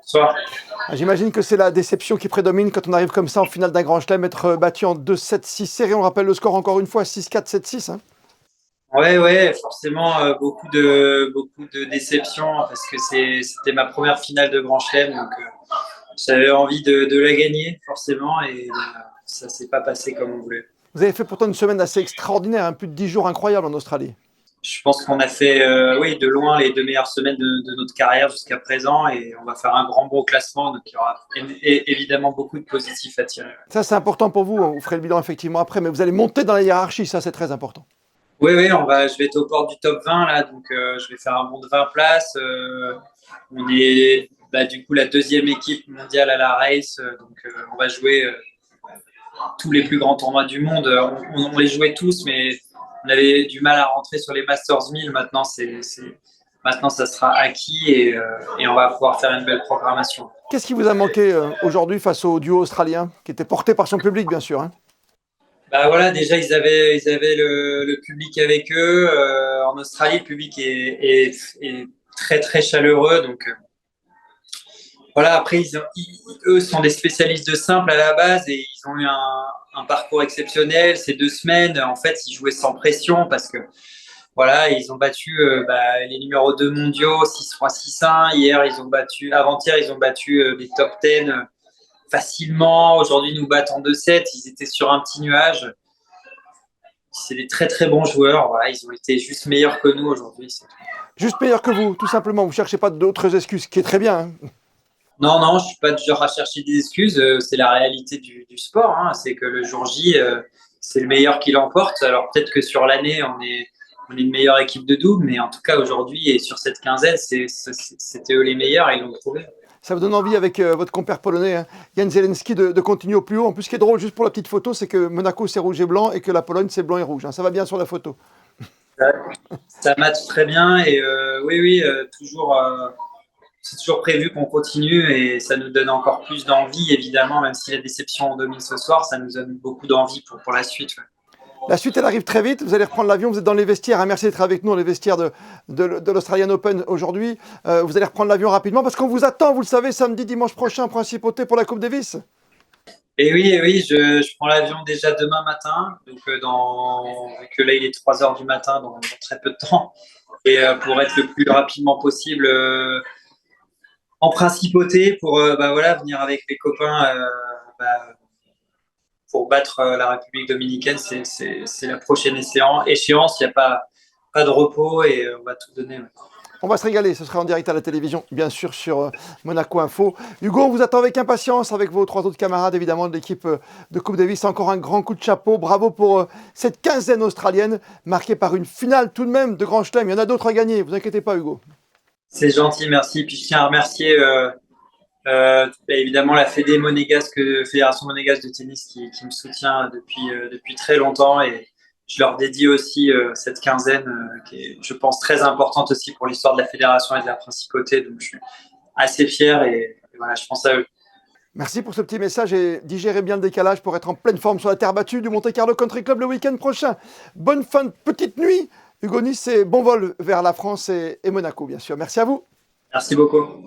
Bonsoir. J'imagine que c'est la déception qui prédomine quand on arrive comme ça en finale d'un grand chelem, être battu en 2-7-6 séries. On rappelle le score encore une fois, 6-4, 7-6. Hein. Ouais, ouais, forcément, beaucoup de déceptions parce que c'était ma première finale de Grand Chelem, donc j'avais envie de la gagner, forcément, et ça s'est pas passé comme on voulait. Vous avez fait pourtant une semaine assez extraordinaire, hein, plus de 10 jours incroyables en Australie. Je pense qu'on a fait, oui, de loin les 2 meilleures semaines de notre carrière jusqu'à présent, et on va faire un grand beau classement, donc il y aura évidemment beaucoup de positifs à tirer. Ça, c'est important pour vous. Vous ferez le bilan effectivement après, mais vous allez monter dans la hiérarchie. Ça, c'est très important. Oui, oui, je vais être aux portes du top 20 là, donc je vais faire un bond de 20 places. On est du coup la deuxième équipe mondiale à la race, donc on va jouer tous les plus grands tournois du monde. On les jouait tous, mais on avait du mal à rentrer sur les Masters 1000. Maintenant, ça sera acquis et on va pouvoir faire une belle programmation. Qu'est-ce qui vous a manqué aujourd'hui face au duo australien, qui était porté par son public, bien sûr. Hein. Bah voilà, déjà ils avaient le public avec eux. En Australie, le public est très très chaleureux, donc voilà, après, eux sont des spécialistes de simple à la base et ils ont eu un parcours exceptionnel. Ces 2 semaines, en fait, ils jouaient sans pression parce que voilà, ils ont battu les numéros 2 mondiaux 6-3, 6-1. Avant-hier, ils ont battu les top 10 facilement. Aujourd'hui, ils nous battent en 2-7. Ils étaient sur un petit nuage. C'est des très très bons joueurs. Voilà, ils ont été juste meilleurs que nous aujourd'hui. Juste meilleur que vous, tout simplement. Vous ne cherchez pas d'autres excuses, ce qui est très bien. Hein. Non, non, je suis pas du genre à chercher des excuses. C'est la réalité du sport. Hein. C'est que le jour J, c'est le meilleur qui l'emporte. Alors peut-être que sur l'année, on est une meilleure équipe de double, mais en tout cas aujourd'hui et sur cette quinzaine, c'était eux les meilleurs et ils l'ont prouvé. Ça vous donne envie avec votre compère polonais, hein, Jan Zelensky, de continuer au plus haut. En plus, ce qui est drôle, juste pour la petite photo, c'est que Monaco c'est rouge et blanc et que la Pologne c'est blanc et rouge. Hein. Ça va bien sur la photo. Ça match très bien et oui, oui, toujours. C'est toujours prévu qu'on continue et ça nous donne encore plus d'envie, évidemment, même si la déception domine ce soir, ça nous donne beaucoup d'envie pour la suite. Ouais. La suite, elle arrive très vite. Vous allez reprendre l'avion. Vous êtes dans les vestiaires. Hein. Merci d'être avec nous dans les vestiaires de l'Australian Open aujourd'hui. Vous allez reprendre l'avion rapidement parce qu'on vous attend, vous le savez, samedi, dimanche prochain, Principauté pour la Coupe Davis. Et oui, je prends l'avion déjà demain matin, donc vu que là il est 3 heures du matin, dans très peu de temps, et pour être le plus rapidement possible en Principauté, pour voilà, venir avec les copains bah, pour battre la République dominicaine, c'est la prochaine échéance. Il n'y a pas de repos et on va tout donner. Ouais. On va se régaler, ce sera en direct à la télévision, bien sûr, sur Monaco Info. Hugo, on vous attend avec impatience, avec vos 3 autres camarades, évidemment, de l'équipe de Coupe Davis. Encore un grand coup de chapeau. Bravo pour cette quinzaine australienne, marquée par une finale tout de même de Grand Chelem. Il y en a d'autres à gagner, vous inquiétez pas, Hugo. C'est gentil, merci. Puis je tiens à remercier évidemment la Fédération monégasque de tennis qui me soutient depuis très longtemps et je leur dédie aussi cette quinzaine qui est, je pense, très importante aussi pour l'histoire de la fédération et de la principauté. Donc je suis assez fier et voilà, je pense à eux. Merci pour ce petit message et digérez bien le décalage pour être en pleine forme sur la terre battue du Monte Carlo Country Club le week-end prochain. Bonne fin de petite nuit, Hugo Nice, et bon vol vers la France et Monaco, bien sûr. Merci à vous. Merci beaucoup.